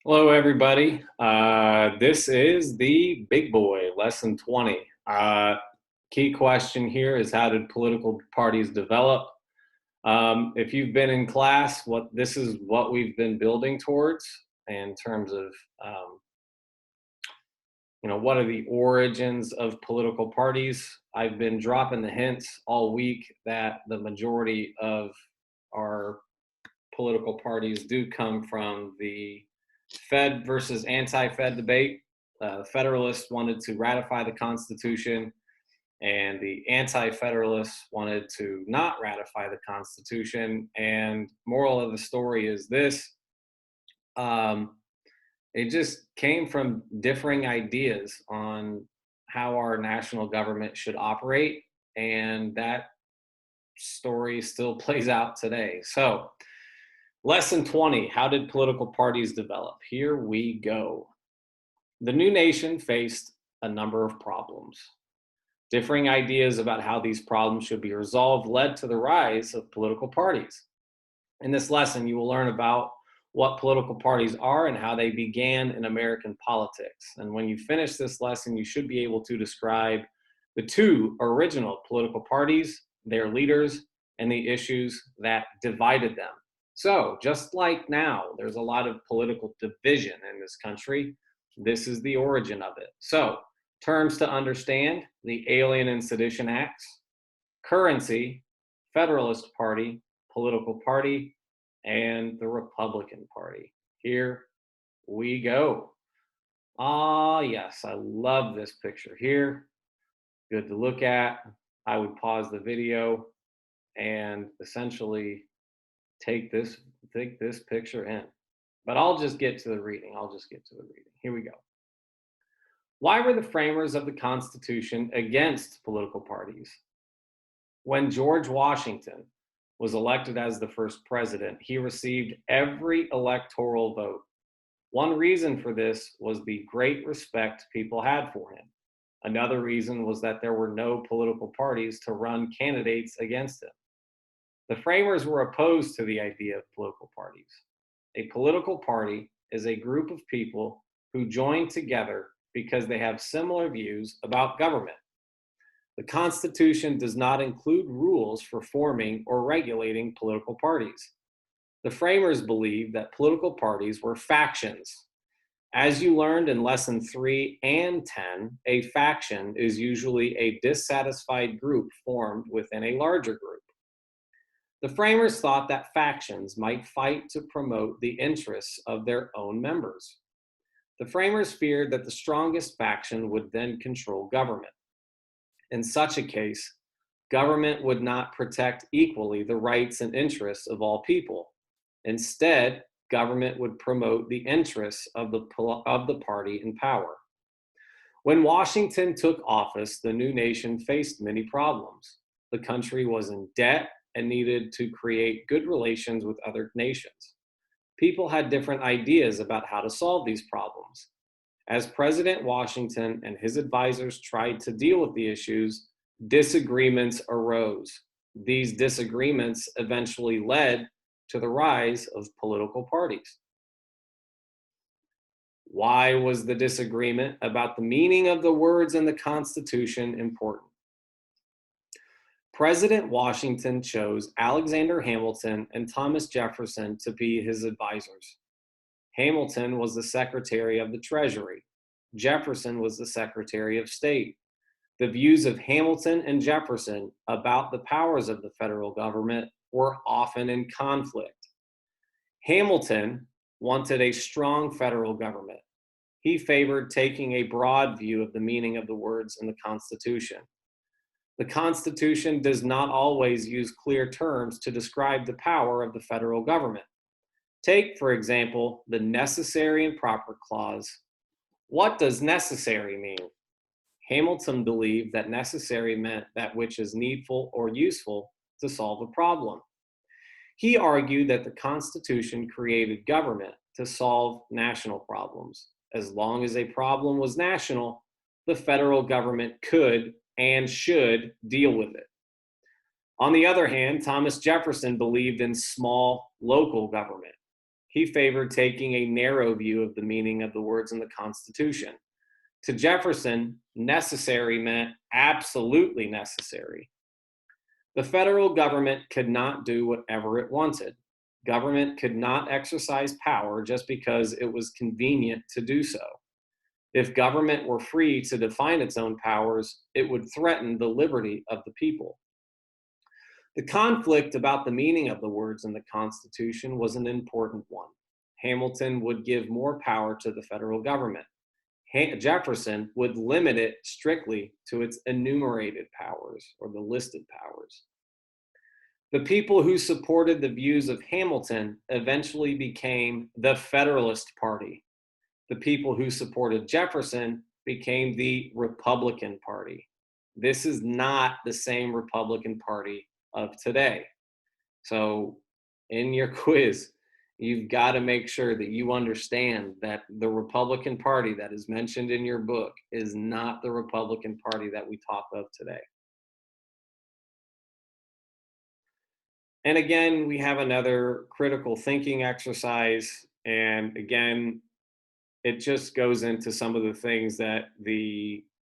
Hello, everybody. This is the big boy, lesson 20. Key question here is, how did political parties develop? If you've been in class, this is what we've been building towards in terms of, um, what are the origins of political parties? I've been dropping the hints all week that the majority of our political parties do come from the Fed versus anti-Fed debate. The Federalists wanted to ratify the Constitution, and the anti-Federalists wanted to not ratify the Constitution. And moral of the story is this: um, it just came from differing ideas on how our national government should operate, and that story still plays out today. So, lesson 20, how did political parties develop? Here we go. The new nation faced a number of problems. Differing ideas about how these problems should be resolved led to the rise of political parties. In this lesson, you will learn about what political parties are and how they began in American politics. And when you finish this lesson, you should be able to describe the two original political parties, their leaders, and the issues that divided them. So, just like now, there's a lot of political division in this country. This is the origin of it. So, terms to understand: the Alien and Sedition Acts, currency, Federalist Party, political party, and the Republican Party. Here we go. Ah, yes, I love this picture here. Good to look at. I would pause the video and essentially take this picture in. But I'll just get to the reading. Here we go. Why were the framers of the Constitution against political parties? When George Washington was elected as the first president, he received every electoral vote. One reason for this was the great respect people had for him. Another reason was that there were no political parties to run candidates against him. The framers were opposed to the idea of political parties. A political party is a group of people who join together because they have similar views about government. The Constitution does not include rules for forming or regulating political parties. The framers believed that political parties were factions. As you learned in lesson 3 and 10, a faction is usually a dissatisfied group formed within a larger group. The framers thought that factions might fight to promote the interests of their own members. The framers feared that the strongest faction would then control government. In such a case, government would not protect equally the rights and interests of all people. Instead, government would promote the interests of the party in power. When Washington took office, the new nation faced many problems. The country was in debt and needed to create good relations with other nations. People had different ideas about how to solve these problems. As President Washington and his advisors tried to deal with the issues, disagreements arose. These disagreements eventually led to the rise of political parties. Why was the disagreement about the meaning of the words in the Constitution important? President Washington chose Alexander Hamilton and Thomas Jefferson to be his advisors. Hamilton was the Secretary of the Treasury. Jefferson was the Secretary of State. The views of Hamilton and Jefferson about the powers of the federal government were often in conflict. Hamilton wanted a strong federal government. He favored taking a broad view of the meaning of the words in the Constitution. The Constitution does not always use clear terms to describe the power of the federal government. Take, for example, the necessary and proper clause. What does necessary mean? Hamilton believed that necessary meant that which is needful or useful to solve a problem. He argued that the Constitution created government to solve national problems. As long as a problem was national, the federal government could and should deal with it. On the other hand, Thomas Jefferson believed in small local government. He favored taking a narrow view of the meaning of the words in the Constitution. To Jefferson, necessary meant absolutely necessary. The federal government could not do whatever it wanted. Government could not exercise power just because it was convenient to do so. If government were free to define its own powers, it would threaten the liberty of the people. The conflict about the meaning of the words in the Constitution was an important one. Hamilton would give more power to the federal government. Jefferson would limit it strictly to its enumerated powers or the listed powers. The people who supported the views of Hamilton eventually became the Federalist Party. The people who supported Jefferson became the Republican Party. This is not the same Republican Party of today. So, in your quiz, you've got to make sure that you understand that the Republican Party that is mentioned in your book is not the Republican Party that we talk of today. And again, we have another critical thinking exercise. And again, it just goes into some of the things that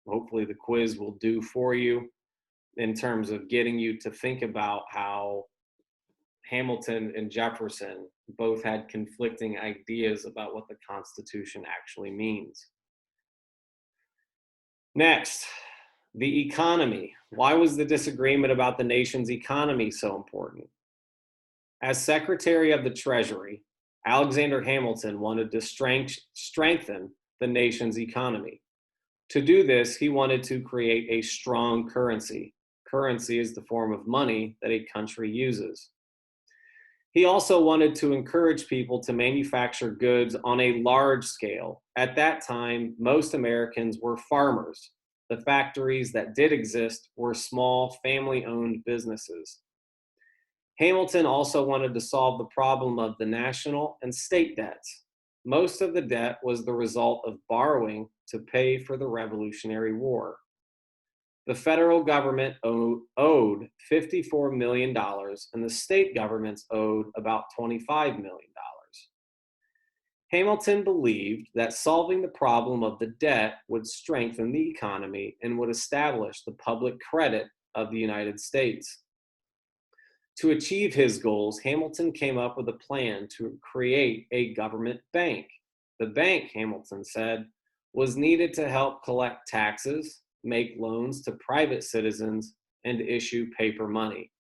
hopefully the quiz will do for you in terms of getting you to think about how Hamilton and Jefferson both had conflicting ideas about what the Constitution actually means. Next, the economy. Why was the disagreement about the nation's economy so important? As Secretary of the Treasury, Alexander Hamilton wanted to strengthen the nation's economy. To do this, he wanted to create a strong currency. Currency is the form of money that a country uses. He also wanted to encourage people to manufacture goods on a large scale. At that time, most Americans were farmers. The factories that did exist were small, family-owned businesses. Hamilton also wanted to solve the problem of the national and state debts. Most of the debt was the result of borrowing to pay for the Revolutionary War. The federal government owed $54 million, and the state governments owed about $25 million. Hamilton believed that solving the problem of the debt would strengthen the economy and would establish the public credit of the United States. To achieve his goals, Hamilton came up with a plan to create a government bank. The bank, Hamilton said, was needed to help collect taxes, make loans to private citizens, and issue paper money.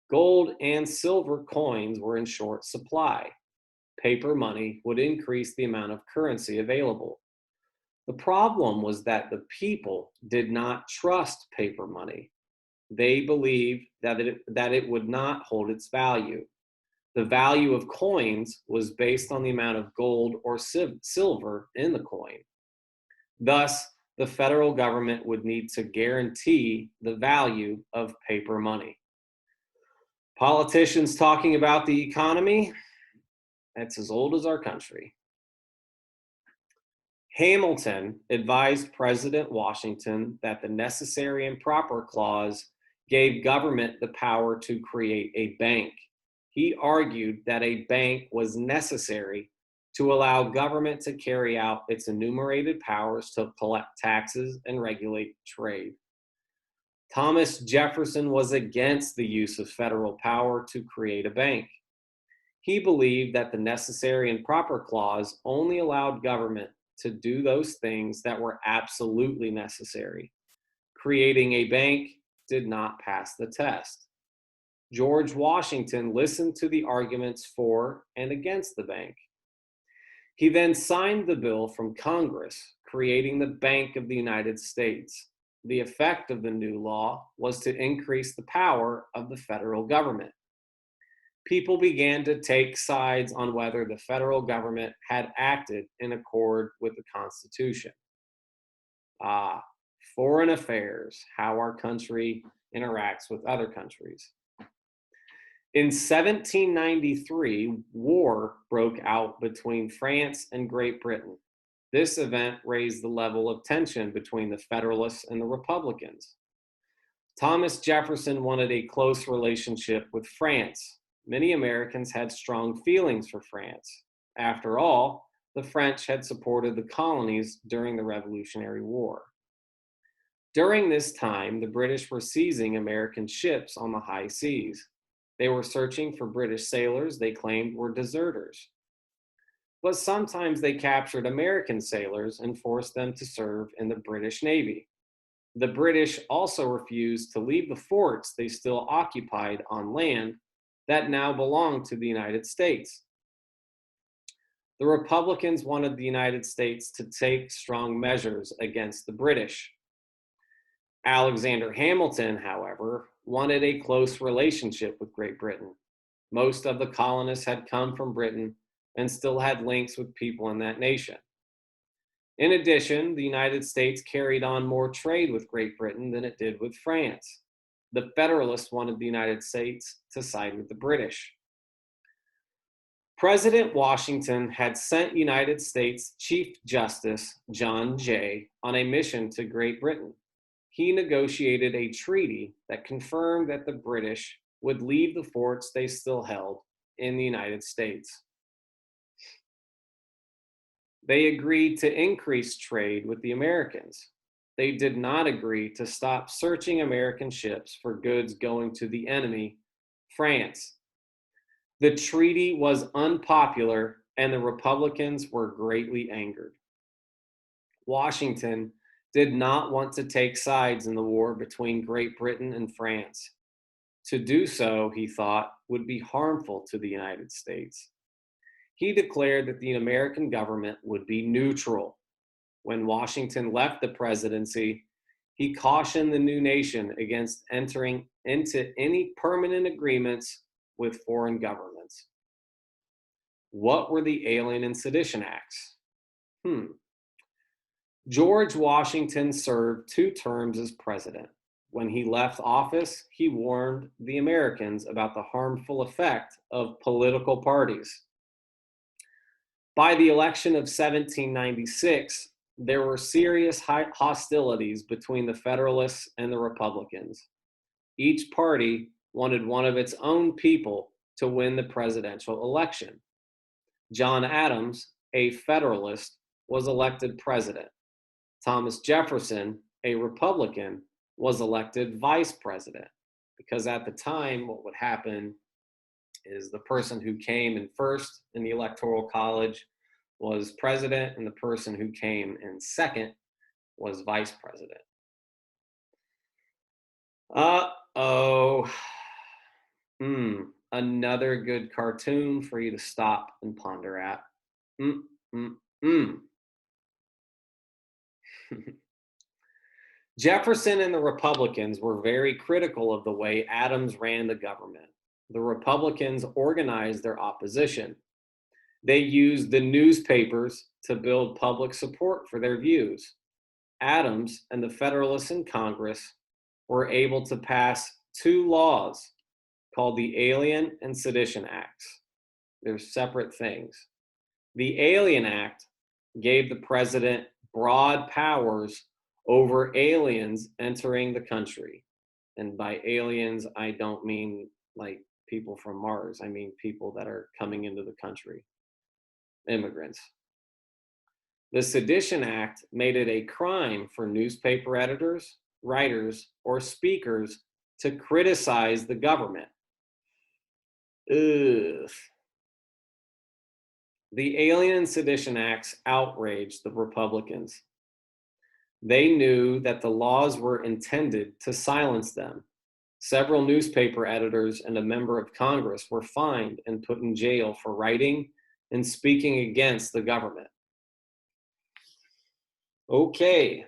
Gold and silver coins were in short supply. Paper money would increase the amount of currency available. The problem was that the people did not trust paper money. They believed that it would not hold its value. The value of coins was based on the amount of gold or silver in the coin. Thus, the federal government would need to guarantee the value of paper money. Politicians talking about the economy, that's as old as our country. Hamilton advised President Washington that the necessary and proper clause gave government the power to create a bank. He argued that a bank was necessary to allow government to carry out its enumerated powers to collect taxes and regulate trade. Thomas Jefferson was against the use of federal power to create a bank. He believed that the necessary and proper clause only allowed government to do those things that were absolutely necessary. Creating a bank did not pass the test. George Washington listened to the arguments for and against the bank. He then signed the bill from Congress, creating the Bank of the United States. The effect of the new law was to increase the power of the federal government. People began to take sides on whether the federal government had acted in accord with the Constitution. Foreign affairs, how our country interacts with other countries. In 1793, war broke out between France and Great Britain. This event raised the level of tension between the Federalists and the Republicans. Thomas Jefferson wanted a close relationship with France. Many Americans had strong feelings for France. After all, the French had supported the colonies during the Revolutionary War. During this time, the British were seizing American ships on the high seas. They were searching for British sailors they claimed were deserters. But sometimes they captured American sailors and forced them to serve in the British Navy. The British also refused to leave the forts they still occupied on land that now belonged to the United States. The Republicans wanted the United States to take strong measures against the British. Alexander Hamilton, however, wanted a close relationship with Great Britain. Most of the colonists had come from Britain and still had links with people in that nation. In addition, the United States carried on more trade with Great Britain than it did with France. The Federalists wanted the United States to side with the British. President Washington had sent United States Chief Justice John Jay on a mission to Great Britain. He negotiated a treaty that confirmed that the British would leave the forts they still held in the United States. They agreed to increase trade with the Americans. They did not agree to stop searching American ships for goods going to the enemy, France. The treaty was unpopular, and the Republicans were greatly angered. Washington did not want to take sides in the war between Great Britain and France. To do so, he thought, would be harmful to the United States. He declared that the American government would be neutral. When Washington left the presidency, he cautioned the new nation against entering into any permanent agreements with foreign governments. What were the Alien and Sedition Acts? George Washington served 2 terms as president. When he left office, he warned the Americans about the harmful effect of political parties. By the election of 1796, there were serious hostilities between the Federalists and the Republicans. Each party wanted one of its own people to win the presidential election. John Adams, a Federalist, was elected president. Thomas Jefferson, a Republican, was elected vice president, because at the time, what would happen is the person who came in first in the Electoral College was president, and the person who came in second was vice president. Another good cartoon for you to stop and ponder at. Jefferson and the Republicans were very critical of the way Adams ran the government. The Republicans organized their opposition. They used the newspapers to build public support for their views. Adams and the Federalists in Congress were able to pass 2 laws called the Alien and Sedition Acts. They're separate things. The Alien Act gave the president broad powers over aliens entering the country. And by aliens, I don't mean like people from Mars. I mean people that are coming into the country, immigrants. The Sedition Act made it a crime for newspaper editors, writers, or speakers to criticize the government. Ugh. The Alien and Sedition Acts outraged the Republicans. They knew that the laws were intended to silence them. Several newspaper editors and a member of Congress were fined and put in jail for writing and speaking against the government. Okay,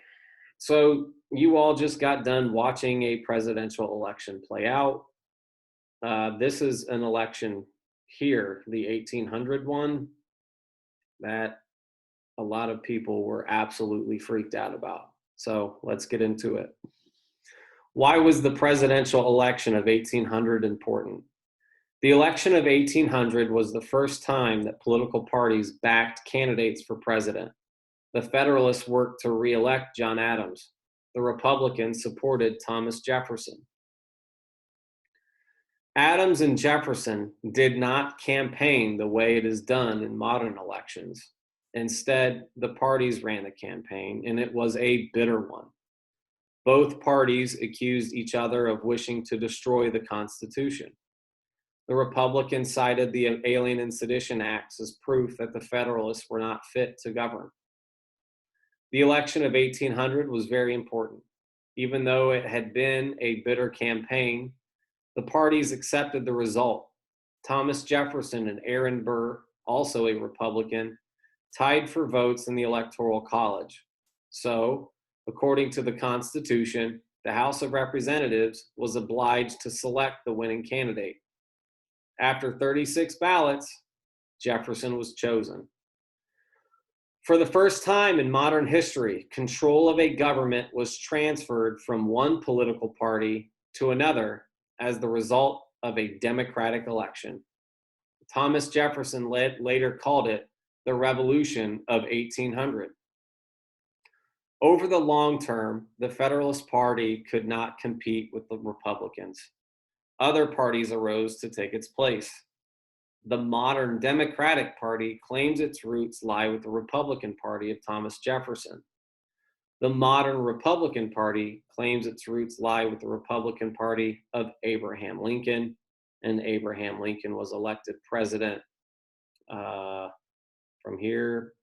so you all just got done watching a presidential election play out. This is an election here, the 1800 one, that a lot of people were absolutely freaked out about. So let's get into it. Why was the presidential election of 1800 important? The election of 1800 was the first time that political parties backed candidates for president. The Federalists worked to re-elect John Adams. The Republicans supported Thomas Jefferson. Adams and Jefferson did not campaign the way it is done in modern elections. Instead, the parties ran the campaign, and it was a bitter one. Both parties accused each other of wishing to destroy the Constitution. The Republicans cited the Alien and Sedition Acts as proof that the Federalists were not fit to govern. The election of 1800 was very important. Even though it had been a bitter campaign, the parties accepted the result. Thomas Jefferson and Aaron Burr, also a Republican, tied for votes in the Electoral College. So, according to the Constitution, the House of Representatives was obliged to select the winning candidate. After 36 ballots, Jefferson was chosen. For the first time in modern history, control of a government was transferred from one political party to another as the result of a democratic election. Thomas Jefferson later called it the Revolution of 1800. Over the long term, the Federalist Party could not compete with the Republicans. Other parties arose to take its place. The modern Democratic Party claims its roots lie with the Republican Party of Thomas Jefferson. The modern Republican Party claims its roots lie with the Republican Party of Abraham Lincoln, and Abraham Lincoln was elected president from here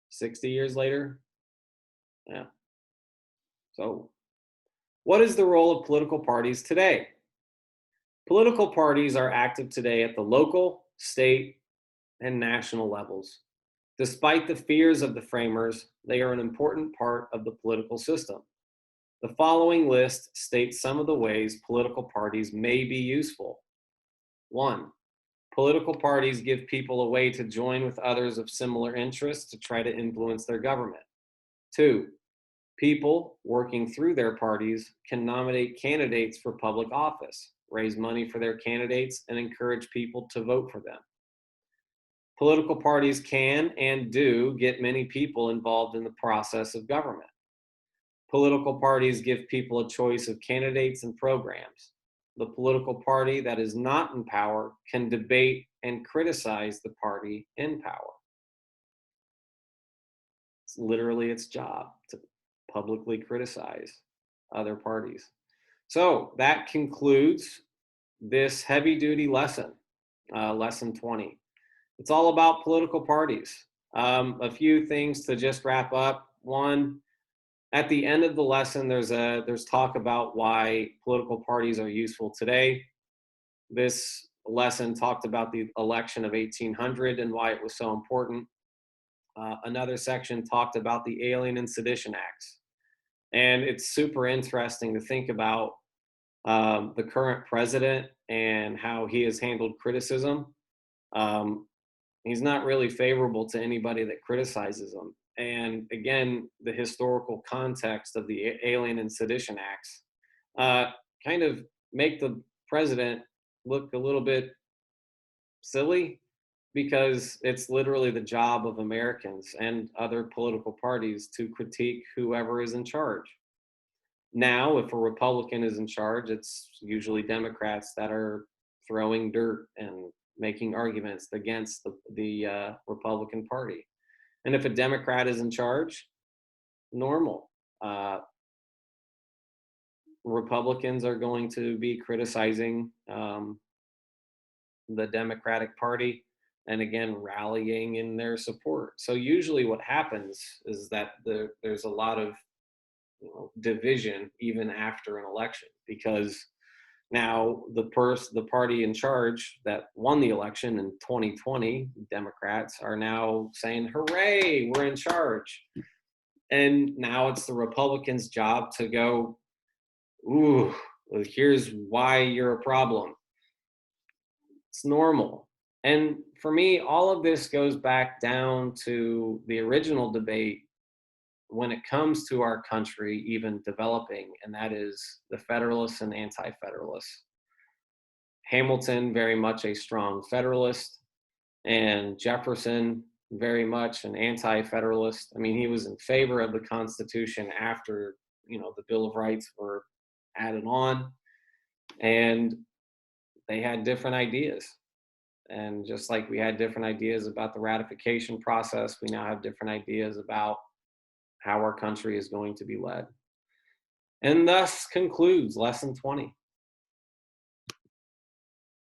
60 years later. Yeah. So, what is the role of political parties today? Political parties are active today at the local, state, and national levels. Despite the fears of the framers, they are an important part of the political system. The following list states some of the ways political parties may be useful. 1. Political parties give people a way to join with others of similar interests to try to influence their government. 2. People working through their parties can nominate candidates for public office, raise money for their candidates, and encourage people to vote for them. Political parties can and do get many people involved in the process of government. Political parties give people a choice of candidates and programs. The political party that is not in power can debate and criticize the party in power. It's literally its job to publicly criticize other parties. So that concludes this heavy-duty lesson, lesson 20. It's all about political parties. A few things to just wrap up. One, at the end of the lesson, there's talk about why political parties are useful today. This lesson talked about the election of 1800 and why it was so important. Another section talked about the Alien and Sedition Acts. And it's super interesting to think about the current president and how he has handled criticism. He's not really favorable to anybody that criticizes him. And again, the historical context of the Alien and Sedition Acts kind of make the president look a little bit silly, because it's literally the job of Americans and other political parties to critique whoever is in charge. Now, if a Republican is in charge, it's usually Democrats that are throwing dirt and making arguments against the Republican Party. And if a Democrat is in charge, normal. Republicans are going to be criticizing the Democratic Party and again rallying in their support. So usually what happens is that there's a lot of division even after an election, because now the party in charge that won the election in 2020, Democrats, are now saying, hooray, we're in charge. And now it's the Republicans' job to go, ooh, well, here's why you're a problem. It's normal. And for me, all of this goes back down to the original debate when it comes to our country even developing, and that is the Federalists and Anti-Federalists. Hamilton, very much a strong Federalist, and Jefferson, very much an Anti-Federalist. I mean, he was in favor of the Constitution after, the Bill of Rights were added on. And they had different ideas. And just like we had different ideas about the ratification process, we now have different ideas about how our country is going to be led. And thus concludes lesson 20.